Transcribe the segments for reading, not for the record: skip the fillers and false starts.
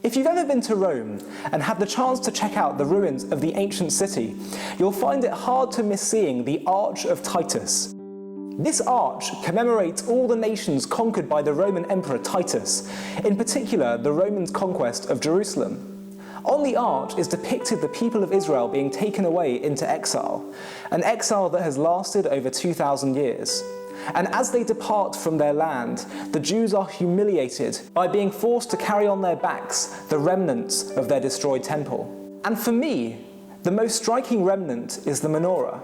If you've ever been to Rome and had the chance to check out the ruins of the ancient city, you'll find it hard to miss seeing the Arch of Titus. This arch commemorates all the nations conquered by the Roman Emperor Titus, in particular the Romans' conquest of Jerusalem. On the arch is depicted the people of Israel being taken away into exile, an exile that has lasted over 2,000 years. And as they depart from their land, the Jews are humiliated by being forced to carry on their backs the remnants of their destroyed temple. And for me, the most striking remnant is the menorah.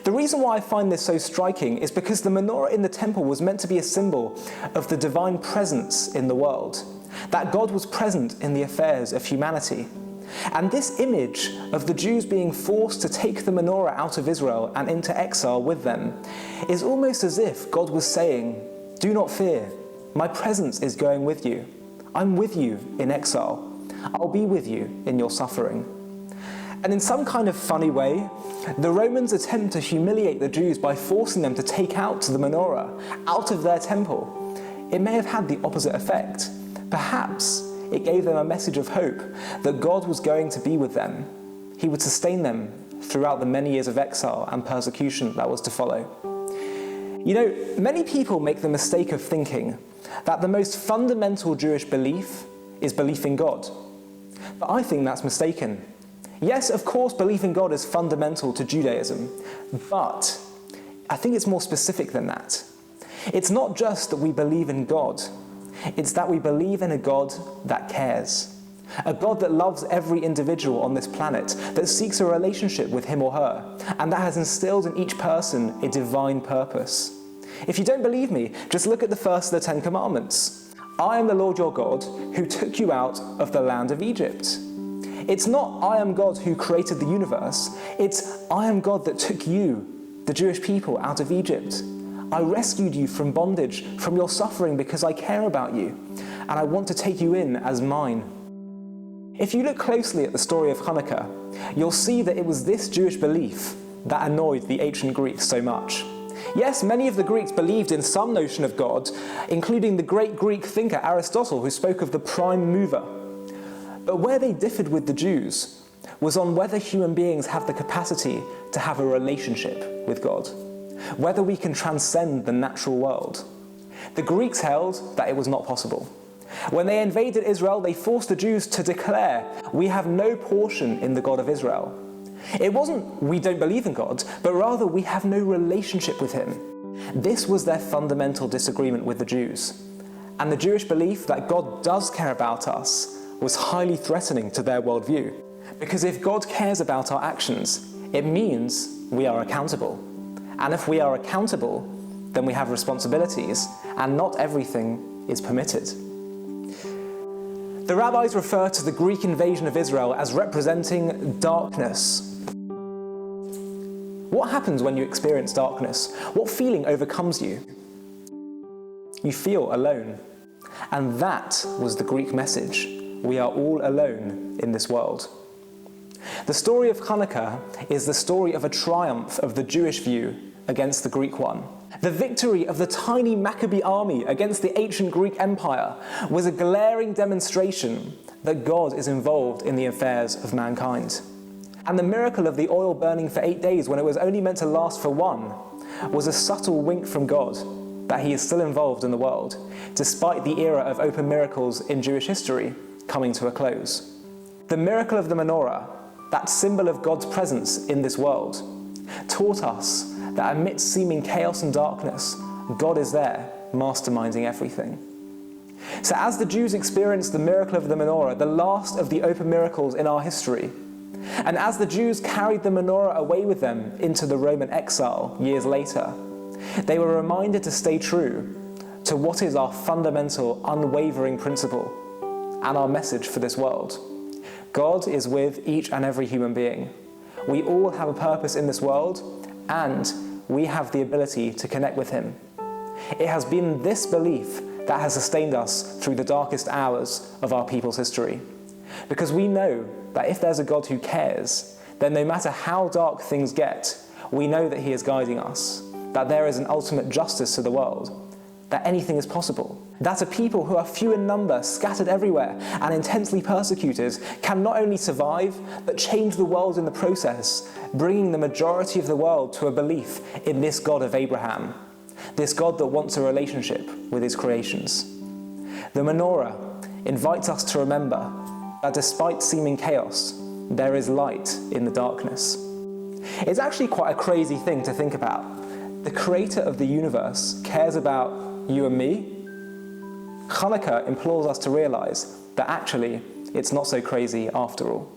The reason why I find this so striking is because the menorah in the temple was meant to be a symbol of the divine presence in the world, that God was present in the affairs of humanity. And this image of the Jews being forced to take the menorah out of Israel and into exile with them is almost as if God was saying, "Do not fear, my presence is going with you. I'm with you in exile. I'll be with you in your suffering." And in some kind of funny way, the Romans attempt to humiliate the Jews by forcing them to take out the menorah out of their temple. It may have had the opposite effect. Perhaps it gave them a message of hope that God was going to be with them. He would sustain them throughout the many years of exile and persecution that was to follow. You know, many people make the mistake of thinking that the most fundamental Jewish belief is belief in God. But I think that's mistaken. Yes, of course, belief in God is fundamental to Judaism, but I think it's more specific than that. It's not just that we believe in God, it's that we believe in a God that cares. A God that loves every individual on this planet, that seeks a relationship with him or her, and that has instilled in each person a divine purpose. If you don't believe me, just look at the first of the 10 Commandments. I am the Lord your God who took you out of the land of Egypt. It's not I am God who created the universe, it's I am God that took you, the Jewish people, out of Egypt. I rescued you from bondage, from your suffering, because I care about you, and I want to take you in as mine. If you look closely at the story of Hannukah, you'll see that it was this Jewish belief that annoyed the ancient Greeks so much. Yes, many of the Greeks believed in some notion of God, including the great Greek thinker Aristotle, who spoke of the prime mover. But where they differed with the Jews was on whether human beings have the capacity to have a relationship with God, whether we can transcend the natural world. The Greeks held that it was not possible. When they invaded Israel, they forced the Jews to declare, "We have no portion in the God of Israel." It wasn't, "We don't believe in God," but rather, "We have no relationship with him." This was their fundamental disagreement with the Jews. And the Jewish belief that God does care about us was highly threatening to their worldview. Because if God cares about our actions, it means we are accountable. And if we are accountable, then we have responsibilities, and not everything is permitted. The rabbis refer to the Greek invasion of Israel as representing darkness. What happens when you experience darkness? What feeling overcomes you? You feel alone. And that was the Greek message. We are all alone in this world. The story of Hannukah is the story of a triumph of the Jewish view against the Greek one. The victory of the tiny Maccabee army against the ancient Greek Empire was a glaring demonstration that God is involved in the affairs of mankind. And the miracle of the oil burning for 8 days when it was only meant to last for one was a subtle wink from God that he is still involved in the world, despite the era of open miracles in Jewish history coming to a close. The miracle of the menorah, that symbol of God's presence in this world, taught us that amidst seeming chaos and darkness, God is there, masterminding everything. So as the Jews experienced the miracle of the menorah, the last of the open miracles in our history, and as the Jews carried the menorah away with them into the Roman exile years later, they were reminded to stay true to what is our fundamental, unwavering principle and our message for this world. God is with each and every human being. We all have a purpose in this world, and we have the ability to connect with him. It has been this belief that has sustained us through the darkest hours of our people's history. Because we know that if there's a God who cares, then no matter how dark things get, we know that he is guiding us, that there is an ultimate justice to the world, that anything is possible. That a people who are few in number, scattered everywhere, and intensely persecuted can not only survive, but change the world in the process, bringing the majority of the world to a belief in this God of Abraham, this God that wants a relationship with his creations. The menorah invites us to remember that despite seeming chaos, there is light in the darkness. It's actually quite a crazy thing to think about. The creator of the universe cares about you and me. Hanukkah implores us to realize that actually it's not so crazy after all.